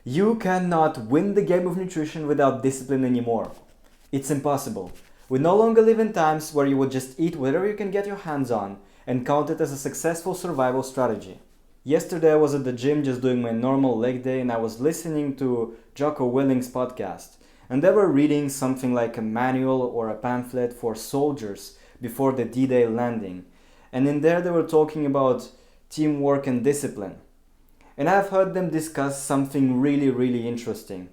You cannot win the game of nutrition without discipline anymore. It's impossible. We no longer live in times where you would just eat whatever you can get your hands on and count it as a successful survival strategy. Yesterday I was at the gym just doing my normal leg day and I was listening to Jocko Willing's podcast. And they were reading something like a manual or a pamphlet for soldiers before the D-Day landing. And in there they were talking about teamwork and discipline. And I've heard them discuss something really interesting.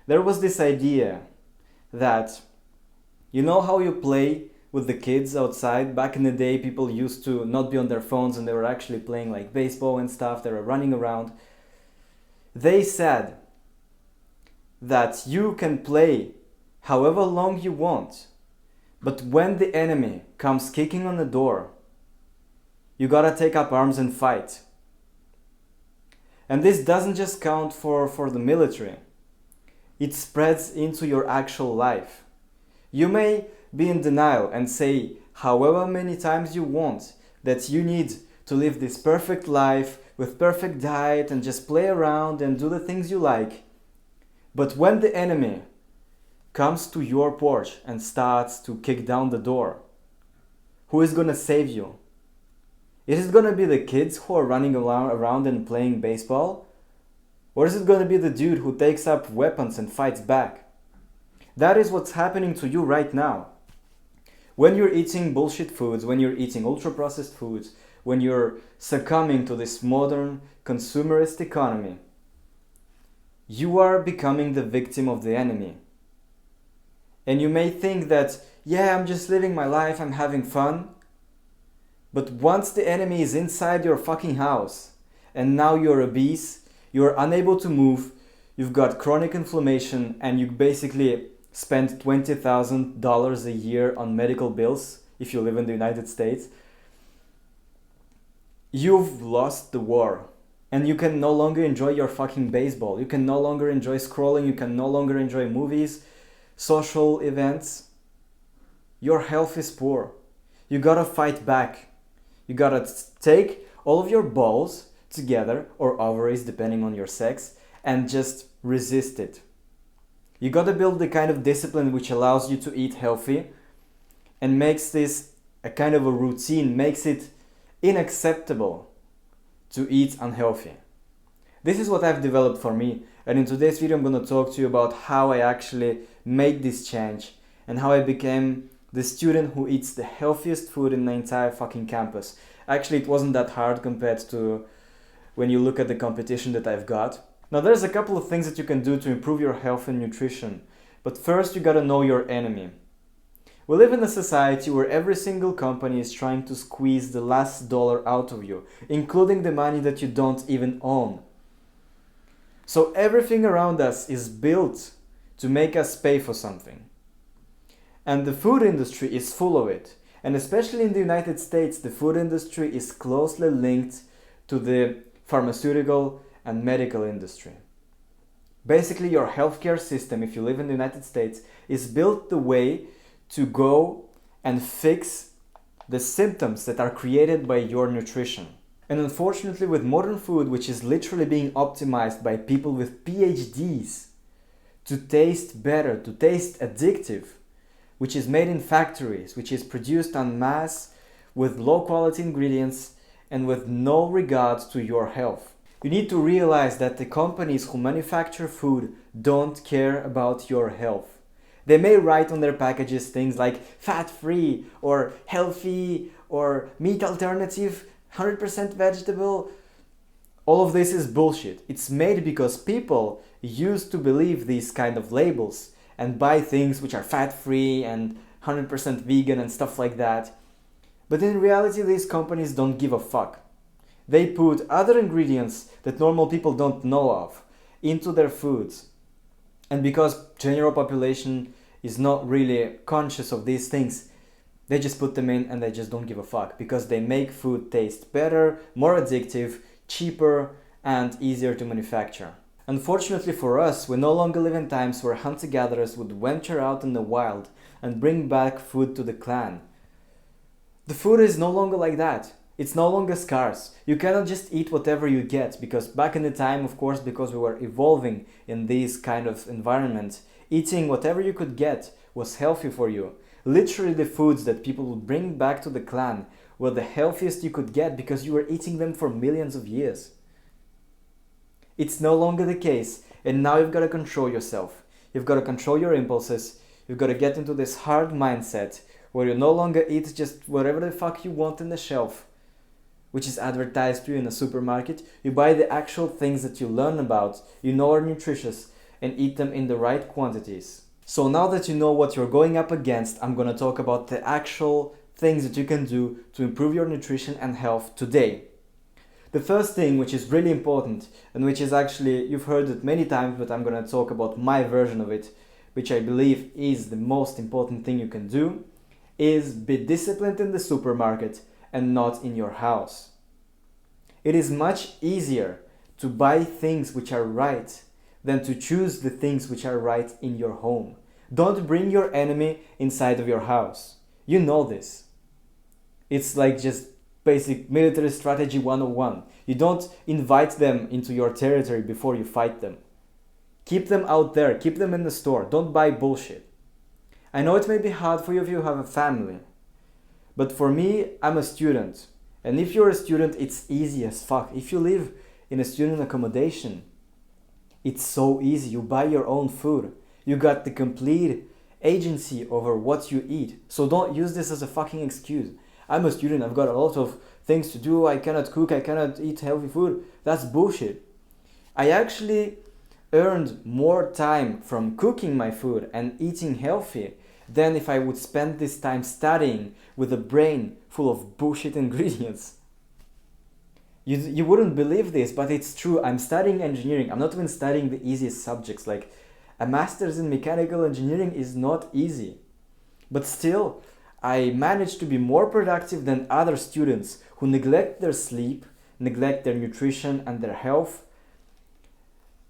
There was this idea that, you know how you play with the kids outside? Back in the day, people used to not be on their phones and they were actually playing like baseball and stuff. They were running around. They said that you can play however long you want, but when the enemy comes kicking on the door, you gotta take up arms and fight. And this doesn't just count for the military. It spreads into your actual life. You may be in denial and say however many times you want that you need to live this perfect life with perfect diet and just play around and do the things you like. But when the enemy comes to your porch and starts to kick down the door, who is gonna save you? Is it gonna be the kids who are running around and playing baseball? Or is it gonna be the dude who takes up weapons and fights back? That is what's happening to you right now. When you're eating bullshit foods, when you're eating ultra-processed foods, when you're succumbing to this modern consumerist economy, you are becoming the victim of the enemy. And you may think that, yeah, I'm just living my life, I'm having fun. But once the enemy is inside your fucking house, and now you're obese, you're unable to move, you've got chronic inflammation, and you basically spend $20,000 a year on medical bills if you live in the United States, you've lost the war. And you can no longer enjoy your fucking baseball. You can no longer enjoy scrolling. You can no longer enjoy movies, social events. Your health is poor. You gotta fight back. You gotta take all of your balls together, or ovaries depending on your sex, and just resist it. You gotta build the kind of discipline which allows you to eat healthy and makes this a kind of a routine, makes it unacceptable to eat unhealthy. This is what I've developed for me, and in today's video I'm gonna talk to you about how I actually made this change and how I became the student who eats the healthiest food in the entire fucking campus. Actually, it wasn't that hard compared to when you look at the competition that I've got. Now, there's a couple of things that you can do to improve your health and nutrition. But first, you gotta know your enemy. We live in a society where every single company is trying to squeeze the last dollar out of you, including the money that you don't even own. So everything around us is built to make us pay for something. And the food industry is full of it. And especially in the United States, the food industry is closely linked to the pharmaceutical and medical industry. Basically, your healthcare system, if you live in the United States, is built the way to go and fix the symptoms that are created by your nutrition. And unfortunately, with modern food, which is literally being optimized by people with PhDs to taste better, to taste addictive, which is made in factories, which is produced en masse with low quality ingredients and with no regard to your health. You need to realize that the companies who manufacture food don't care about your health. They may write on their packages things like fat-free or healthy or meat alternative, 100% vegetable. All of this is bullshit. It's made because people used to believe these kind of labels and buy things which are fat-free and 100% vegan and stuff like that. But in reality, these companies don't give a fuck. They put other ingredients that normal people don't know of into their foods. And because general population is not really conscious of these things, they just put them in and they just don't give a fuck because they make food taste better, more addictive, cheaper, and easier to manufacture. Unfortunately for us, we no longer live in times where hunter-gatherers would venture out in the wild and bring back food to the clan. The food is no longer like that. It's no longer scarce. You cannot just eat whatever you get, because back in the time, of course, because we were evolving in this kind of environment, eating whatever you could get was healthy for you. Literally, the foods that people would bring back to the clan were the healthiest you could get because you were eating them for millions of years. It's no longer the case, and now you've got to control yourself. You've got to control your impulses. You've got to get into this hard mindset where you no longer eat just whatever the fuck you want in the shelf, which is advertised to you in a supermarket. You buy the actual things that you learn about, you know are nutritious, and eat them in the right quantities. So now that you know what you're going up against, I'm gonna talk about the actual things that you can do to improve your nutrition and health today. The first thing, which is really important, and which is actually, you've heard it many times, but I'm gonna talk about my version of it, which I believe is the most important thing you can do, is be disciplined in the supermarket and not in your house. It is much easier to buy things which are right than to choose the things which are right in your home. Don't bring your enemy inside of your house. You know this. It's like just basic military strategy 101. You don't invite them into your territory before you fight them. Keep them out there, keep them in the store. Don't buy bullshit. I know it may be hard for you if you have a family, but for me, I'm a student. And if you're a student, it's easy as fuck. If you live in a student accommodation, it's so easy. You buy your own food. You got the complete agency over what you eat. So don't use this as a fucking excuse. I'm a student, I've got a lot of things to do, I cannot cook, I cannot eat healthy food. That's bullshit. I actually earned more time from cooking my food and eating healthy than if I would spend this time studying with a brain full of bullshit ingredients. You wouldn't believe this, but it's true. I'm studying engineering. I'm not even studying the easiest subjects. Like, a master's in mechanical engineering is not easy. But still, I managed to be more productive than other students who neglect their sleep, neglect their nutrition and their health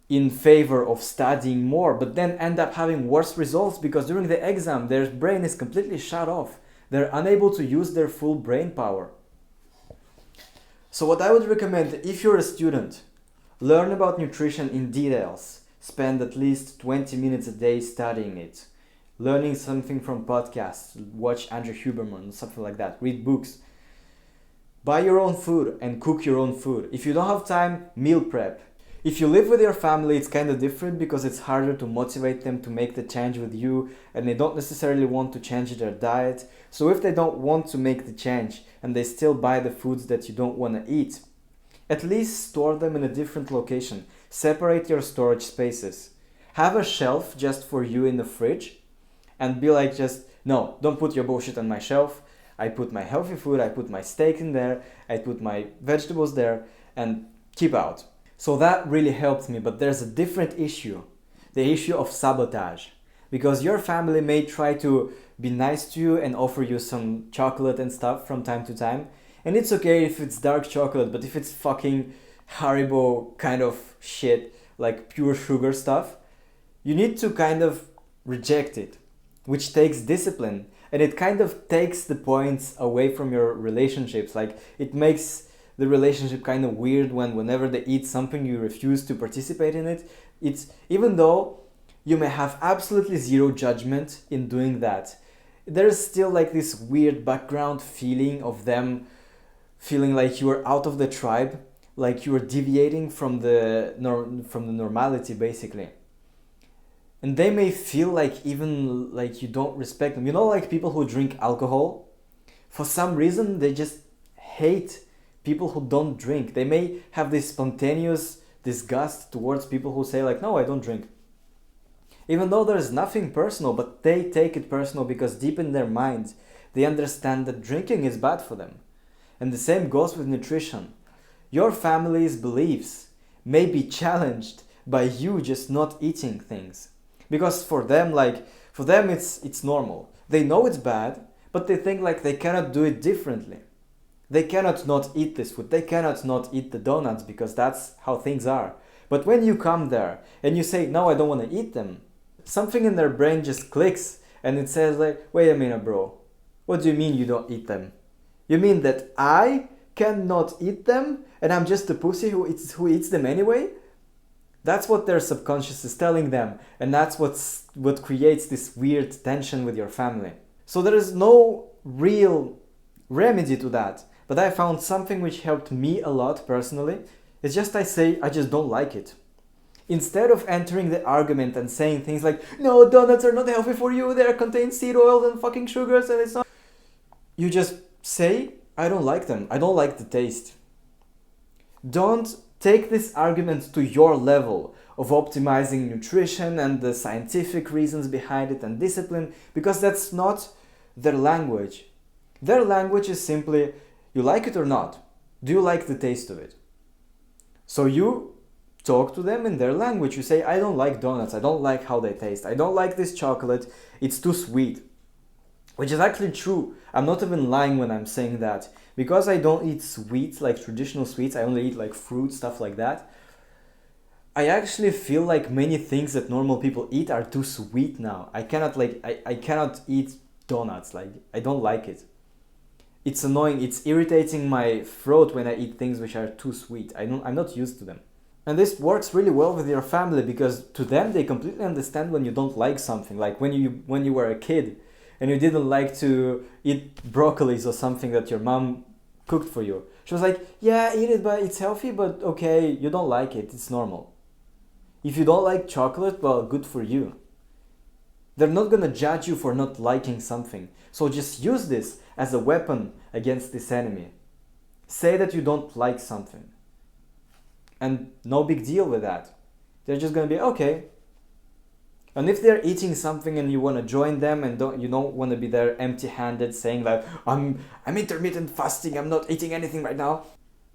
in favor of studying more, but then end up having worse results because during the exam their brain is completely shut off. They're unable to use their full brain power. So what I would recommend, if you're a student, learn about nutrition in details. Spend at least 20 minutes a day studying it. Learning something from podcasts, watch Andrew Huberman, something like that, read books. Buy your own food and cook your own food. If you don't have time, meal prep. If you live with your family, it's kind of different because it's harder to motivate them to make the change with you and they don't necessarily want to change their diet. So if they don't want to make the change and they still buy the foods that you don't want to eat, at least store them in a different location. Separate your storage spaces. Have a shelf just for you in the fridge and be like, just, no, don't put your bullshit on my shelf. I put my healthy food, I put my steak in there, I put my vegetables there, and keep out. So that really helped me, but there's a different issue. The issue of sabotage. Because your family may try to be nice to you and offer you some chocolate and stuff from time to time. And it's okay if it's dark chocolate, but if it's fucking Haribo kind of shit, like pure sugar stuff, you need to kind of reject it, which takes discipline. And it kind of takes the points away from your relationships. Like, it makes the relationship kind of weird whenever they eat something you refuse to participate in it. It's, even though you may have absolutely zero judgment in doing that, there's still like this weird background feeling of them feeling like you are out of the tribe, like you are deviating from the normality basically. And they may feel like even like you don't respect them. You know, like people who drink alcohol, for some reason they just hate people who don't drink. They may have this spontaneous disgust towards people who say like, no, I don't drink. Even though there's nothing personal, but they take it personal because deep in their minds, they understand that drinking is bad for them. And the same goes with nutrition. Your family's beliefs may be challenged by you just not eating things. Because for them it's normal. They know it's bad, but they think like they cannot do it differently. They cannot not eat this food. They cannot not eat the donuts because that's how things are. But when you come there and you say, no, I don't want to eat them, something in their brain just clicks and it says like, wait a minute, bro. What do you mean you don't eat them? You mean that I cannot eat them and I'm just a pussy who eats them anyway? That's what their subconscious is telling them, and that's what creates this weird tension with your family. So there is no real remedy to that, but I found something which helped me a lot personally. It's just I just don't like it. Instead of entering the argument and saying things like, no, donuts are not healthy for you, they contain seed oils and fucking sugars and it's not. You just say, I don't like them, I don't like the taste. Don't take this argument to your level of optimizing nutrition and the scientific reasons behind it and discipline, because that's not their language. Their language is simply, you like it or not? Do you like the taste of it? So you talk to them in their language. You say, I don't like donuts, I don't like how they taste, I don't like this chocolate, it's too sweet. Which is actually true. I'm not even lying when I'm saying that. Because I don't eat sweets, like traditional sweets, I only eat like fruit, stuff like that. I actually feel like many things that normal people eat are too sweet now. I cannot eat donuts, like I don't like it. It's annoying, it's irritating my throat when I eat things which are too sweet. I'm not used to them. And this works really well with your family because to them they completely understand when you don't like something. Like when you were a kid and you didn't like to eat broccolis or something that your mom cooked for you. She was like, yeah, eat it, but it's healthy, but okay, you don't like it, it's normal. If you don't like chocolate, well, good for you. They're not gonna judge you for not liking something. So just use this as a weapon against this enemy. Say that you don't like something. And no big deal with that. They're just gonna be, okay. And if they're eating something and you want to join them and you don't want to be there empty-handed saying like, I'm intermittent fasting, I'm not eating anything right now.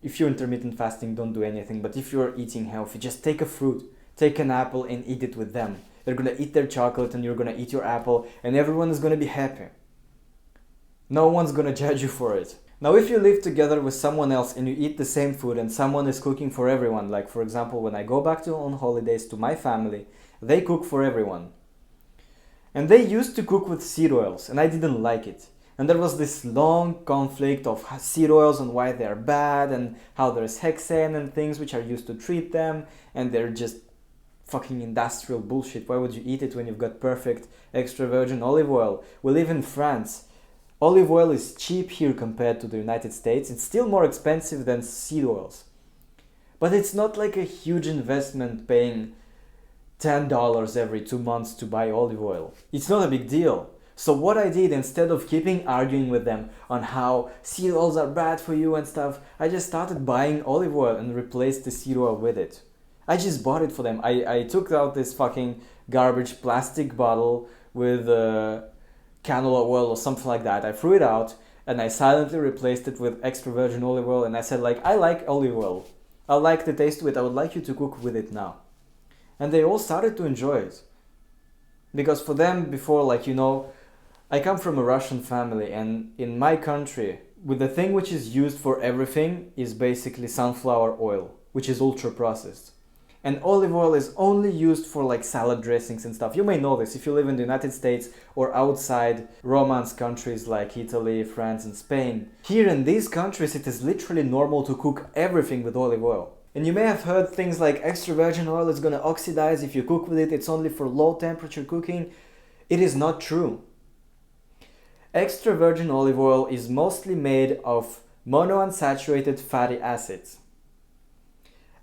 If you're intermittent fasting, don't do anything. But if you're eating healthy, just take a fruit, take an apple and eat it with them. They're going to eat their chocolate and you're going to eat your apple and everyone is going to be happy. No one's going to judge you for it. Now, if you live together with someone else and you eat the same food and someone is cooking for everyone, like for example, when I go back on holidays to my family, they cook for everyone. And they used to cook with seed oils and I didn't like it. And there was this long conflict of seed oils and why they're bad and how there's hexane and things which are used to treat them and they're just fucking industrial bullshit. Why would you eat it when you've got perfect extra virgin olive oil? We live in France. Olive oil is cheap here compared to the United States. It's still more expensive than seed oils. But it's not like a huge investment paying $10 every 2 months to buy olive oil. It's not a big deal. So what I did, instead of keeping arguing with them on how seed oils are bad for you and stuff, I just started buying olive oil and replaced the seed oil with it. I just bought it for them. I took out this fucking garbage plastic bottle with canola oil or something like that. I threw it out and I silently replaced it with extra virgin olive oil and I said like, I like olive oil. I like the taste of it. I would like you to cook with it now. And they all started to enjoy it. Because for them before, like, you know, I come from a Russian family and in my country, with the thing which is used for everything is basically sunflower oil, which is ultra processed. And olive oil is only used for like salad dressings and stuff. You may know this if you live in the United States or outside Romance countries like Italy, France and Spain. Here in these countries it is literally normal to cook everything with olive oil. And you may have heard things like extra virgin oil is gonna oxidize if you cook with it, it's only for low temperature cooking. It is not true. Extra virgin olive oil is mostly made of monounsaturated fatty acids.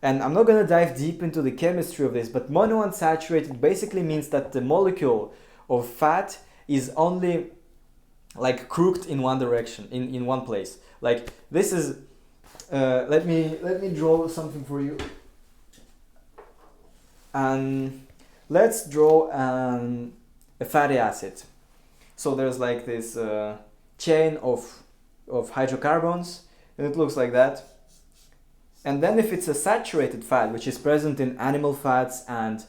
And I'm not gonna dive deep into the chemistry of this, but monounsaturated basically means that the molecule of fat is only like crooked in one direction, in one place. Like this is let me draw something for you. And let's draw a fatty acid. So there's like this chain of hydrocarbons, and it looks like that. And then if it's a saturated fat, which is present in animal fats and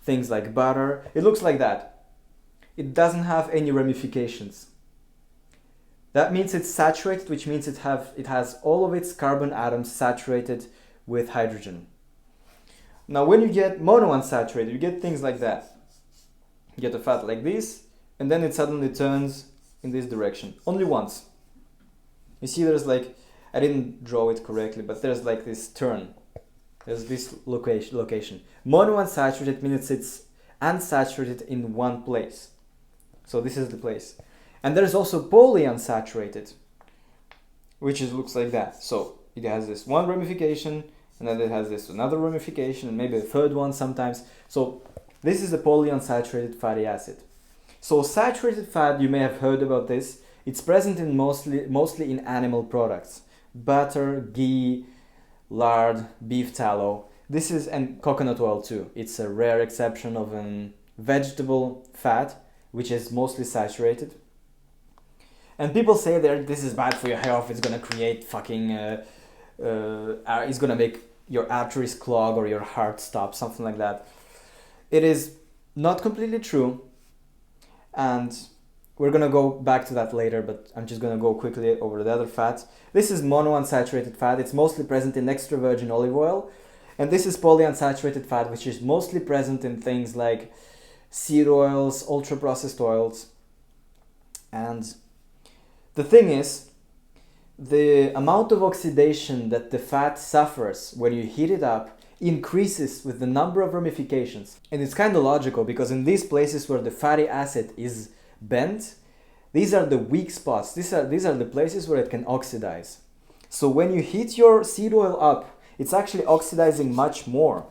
things like butter, it looks like that. It doesn't have any ramifications. That means it's saturated, which means it has all of its carbon atoms saturated with hydrogen. Now when you get monounsaturated, you get things like that. You get a fat like this, and then it suddenly turns in this direction. Only once. You see there's like, I didn't draw it correctly, but there's like this turn. There's this location. Monounsaturated means it's unsaturated in one place. So this is the place. And there's also polyunsaturated, which looks like that. So it has this one ramification, and then it has this another ramification, and maybe a third one sometimes. So this is a polyunsaturated fatty acid. So saturated fat, you may have heard about this. It's present in mostly in animal products. Butter, ghee, lard, beef tallow. This is, and coconut oil too. It's a rare exception of an vegetable fat, which is mostly saturated. And people say that this is bad for your health. It's gonna create fucking, it's gonna make your arteries clog or your heart stop, something like that. It is not completely true, and we're gonna go back to that later, but I'm just gonna go quickly over the other fats. This is monounsaturated fat. It's mostly present in extra virgin olive oil. And this is polyunsaturated fat, which is mostly present in things like seed oils, ultra-processed oils. And the thing is, the amount of oxidation that the fat suffers when you heat it up increases with the number of ramifications. And it's kind of logical, because in these places where the fatty acid is bent, these are the weak spots. These are the places where it can oxidize. So when you heat your seed oil up, it's actually oxidizing much more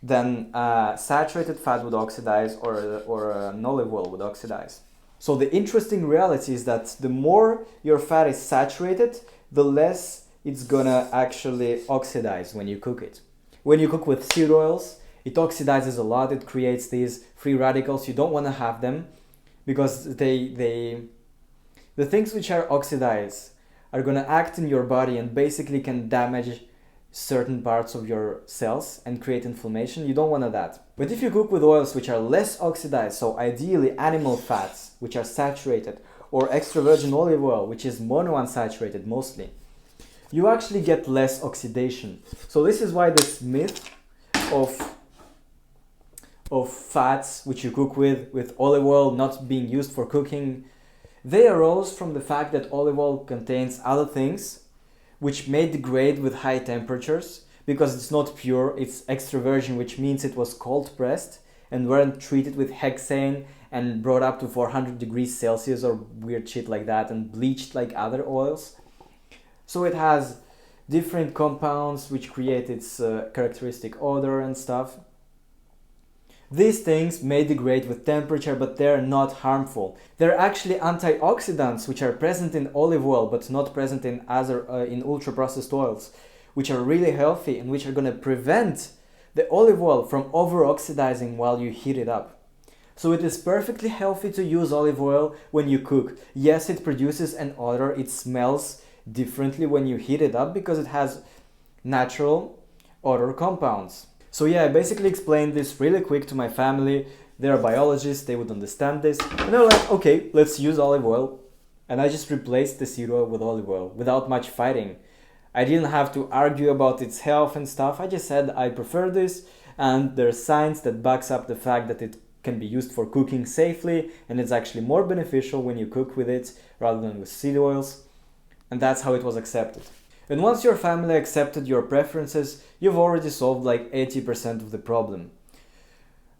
than saturated fat would oxidize, or an olive oil would oxidize. So the interesting reality is that the more your fat is saturated, the less it's gonna actually oxidize when you cook it. When you cook with seed oils, it oxidizes a lot. It creates these free radicals. You don't want to have them, because the things which are oxidized are going to act in your body and basically can damage certain parts of your cells and create inflammation. You don't want that. But if you cook with oils which are less oxidized, so ideally animal fats which are saturated, or extra virgin olive oil which is monounsaturated mostly, you actually get less oxidation. So this is why this myth of fats which you cook with olive oil not being used for cooking, they arose from the fact that olive oil contains other things which may degrade with high temperatures, because it's not pure, it's extra virgin, which means it was cold pressed and weren't treated with hexane and brought up to 400 degrees Celsius or weird shit like that and bleached like other oils. So it has different compounds which create its characteristic odor and stuff. These things may degrade with temperature, but they're not harmful. They're actually antioxidants which are present in olive oil but not present in in ultra-processed oils, which are really healthy and which are going to prevent the olive oil from over-oxidizing while you heat it up. So it is perfectly healthy to use olive oil when you cook. Yes, it produces an odor, it smells differently when you heat it up because it has natural odor compounds. So yeah, I basically explained this really quick to my family. They're biologists, they would understand this. And they're like, okay, let's use olive oil. And I just replaced the seed oil with olive oil without much fighting. I didn't have to argue about its health and stuff. I just said I prefer this, and there's science that backs up the fact that it can be used for cooking safely, and it's actually more beneficial when you cook with it rather than with seed oils. And that's how it was accepted. And once your family accepted your preferences, you've already solved like 80% of the problem.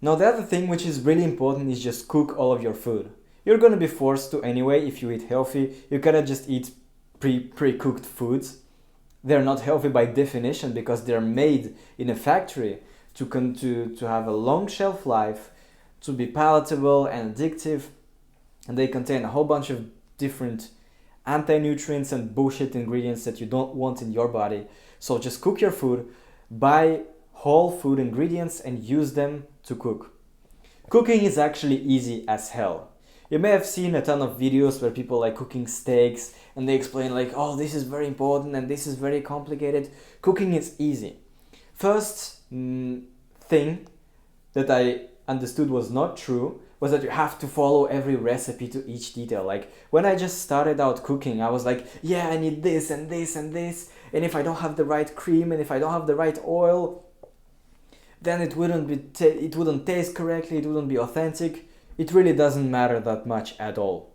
Now the other thing which is really important is just cook all of your food. You're gonna be forced to anyway if you eat healthy. You cannot just eat pre-cooked foods. They're not healthy by definition because they're made in a factory to have a long shelf life, to be palatable and addictive, and they contain a whole bunch of different anti-nutrients and bullshit ingredients that you don't want in your body. So just cook your food, buy whole food ingredients and use them to cook. Cooking is actually easy as hell. You may have seen a ton of videos where people like cooking steaks and they explain like, oh, this is very important and this is very complicated. Cooking is easy. First thing that I understood was not true was that you have to follow every recipe to each detail. Like when I just started out cooking, I was like, yeah, I need this and this and this. And if I don't have the right cream and if I don't have the right oil, then it wouldn't taste correctly, it wouldn't be authentic. It really doesn't matter that much at all.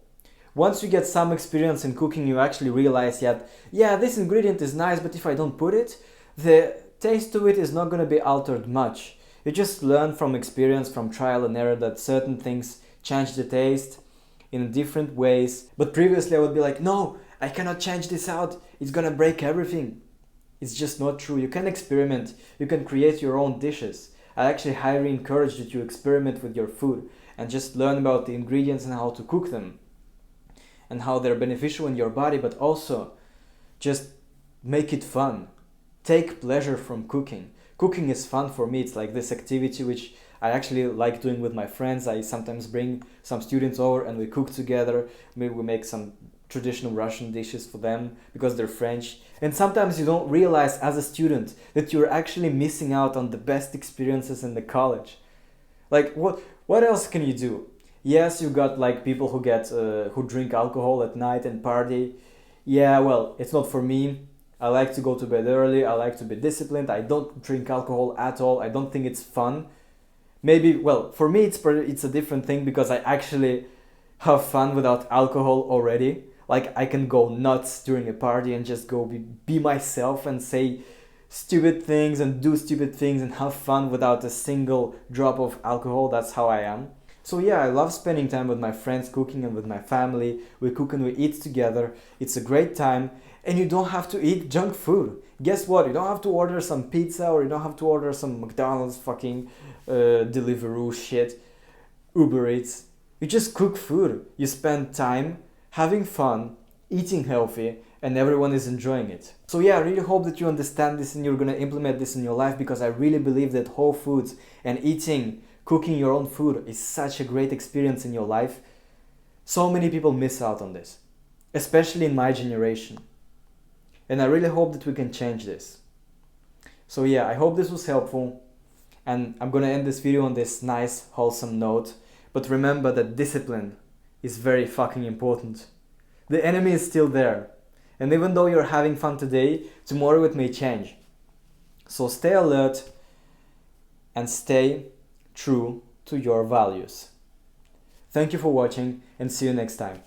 Once you get some experience in cooking, you actually realize that, yeah, this ingredient is nice, but if I don't put it, the taste to it is not going to be altered much. You just learn from experience, from trial and error, that certain things change the taste in different ways. But previously I would be like, no, I cannot change this out. It's going to break everything. It's just not true. You can experiment. You can create your own dishes. I actually highly encourage that you experiment with your food and just learn about the ingredients and how to cook them and how they're beneficial in your body, but also just make it fun. Take pleasure from cooking. Cooking is fun for me. It's like this activity which I actually like doing with my friends. I sometimes bring some students over and we cook together. Maybe we make some traditional Russian dishes for them because they're French. And sometimes you don't realize as a student that you're actually missing out on the best experiences in the college. Like what else can you do? Yes, you got like people who drink alcohol at night and party. Yeah, well, it's not for me. I like to go to bed early. I like to be disciplined. I don't drink alcohol at all. I don't think it's fun. Maybe, well, for me it's a different thing because I actually have fun without alcohol already. Like I can go nuts during a party and just go be myself and say stupid things and do stupid things and have fun without a single drop of alcohol. That's how I am. So yeah, I love spending time with my friends, cooking, and with my family. We cook and we eat together. It's a great time, and you don't have to eat junk food. Guess what? You don't have to order some pizza, or you don't have to order some McDonald's fucking Deliveroo shit, Uber Eats. You just cook food. You spend time having fun, eating healthy, and everyone is enjoying it. So yeah, I really hope that you understand this and you're gonna implement this in your life, because I really believe that whole foods and cooking your own food is such a great experience in your life. So many people miss out on this, especially in my generation. And I really hope that we can change this. So yeah, I hope this was helpful. And I'm gonna end this video on this nice, wholesome note. But remember that discipline is very fucking important. The enemy is still there. And even though you're having fun today, tomorrow it may change. So stay alert and stay true to your values. Thank you for watching and see you next time.